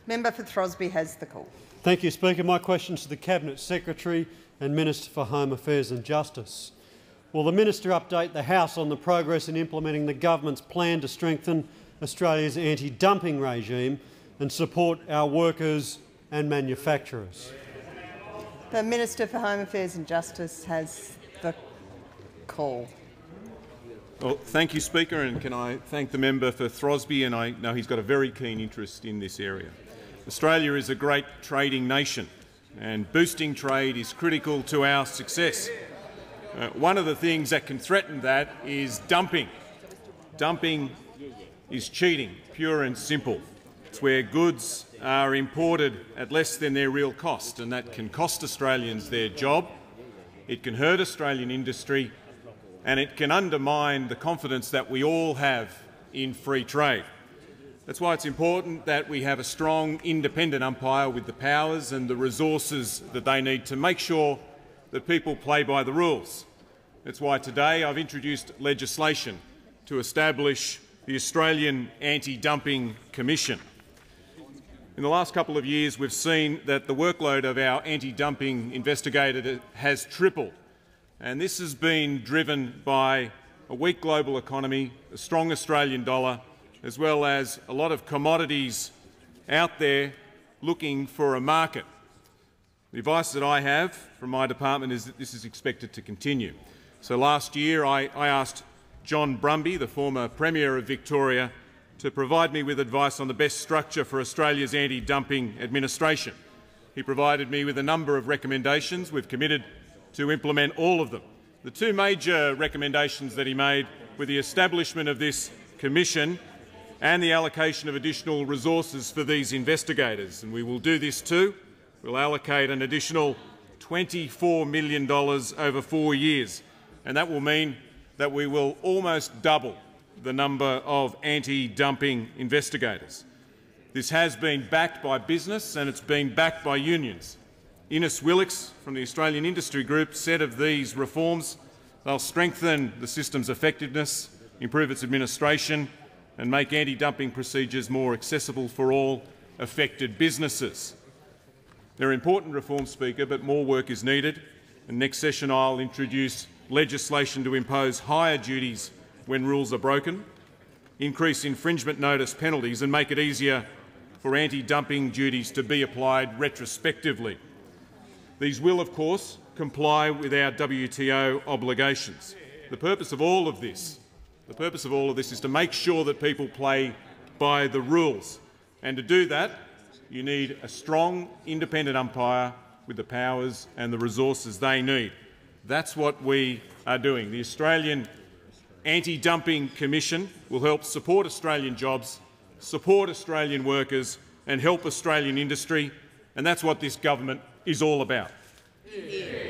Member for Throsby has the call. Thank you, Speaker. My question is to the Cabinet Secretary and Minister for Home Affairs and Justice. Will the Minister update the House on the progress in implementing the government's plan to strengthen Australia's anti-dumping regime and support our workers and manufacturers? The Minister for Home Affairs and Justice has the call. Well, thank you, Speaker, and can I thank the member for Throsby, and I know he's got a very keen interest in this area. Australia is a great trading nation, and boosting trade is critical to our success. One of the things that can threaten that is dumping. Dumping is cheating, pure and simple. It's where goods are imported at less than their real cost, and that can cost Australians their job, it can hurt Australian industry, and it can undermine the confidence that we all have in free trade. That's why it's important that we have a strong, independent umpire with the powers and the resources that they need to make sure that people play by the rules. That's why today I've introduced legislation to establish the Australian Anti-Dumping Commission. In the last couple of years, we've seen that the workload of our anti-dumping investigator has tripled, and this has been driven by a weak global economy, a strong Australian dollar, as well as a lot of commodities out there looking for a market. The advice that I have from my department is that this is expected to continue. So last year I asked John Brumby, the former Premier of Victoria, to provide me with advice on the best structure for Australia's anti-dumping administration. He provided me with a number of recommendations. We've committed to implement all of them. The two major recommendations that he made were the establishment of this commission and the allocation of additional resources for these investigators. And we will do this too. We'll allocate an additional $24 million over 4 years, and that will mean that we will almost double the number of anti-dumping investigators. This has been backed by business and it's been backed by unions. Innes Willicks from the Australian Industry Group said of these reforms, they'll strengthen the system's effectiveness, improve its administration and make anti-dumping procedures more accessible for all affected businesses. They're important reforms, Speaker, but more work is needed, and next session I'll introduce legislation to impose higher duties when rules are broken, increase infringement notice penalties and make it easier for anti-dumping duties to be applied retrospectively. These will, of course, comply with our WTO obligations. The purpose of all of this is to make sure that people play by the rules. And to do that, you need a strong, independent umpire with the powers and the resources they need. That's what we are doing. The Australian Anti-Dumping Commission will help support Australian jobs, support Australian workers and help Australian industry, and that's what this government is all about. Yeah.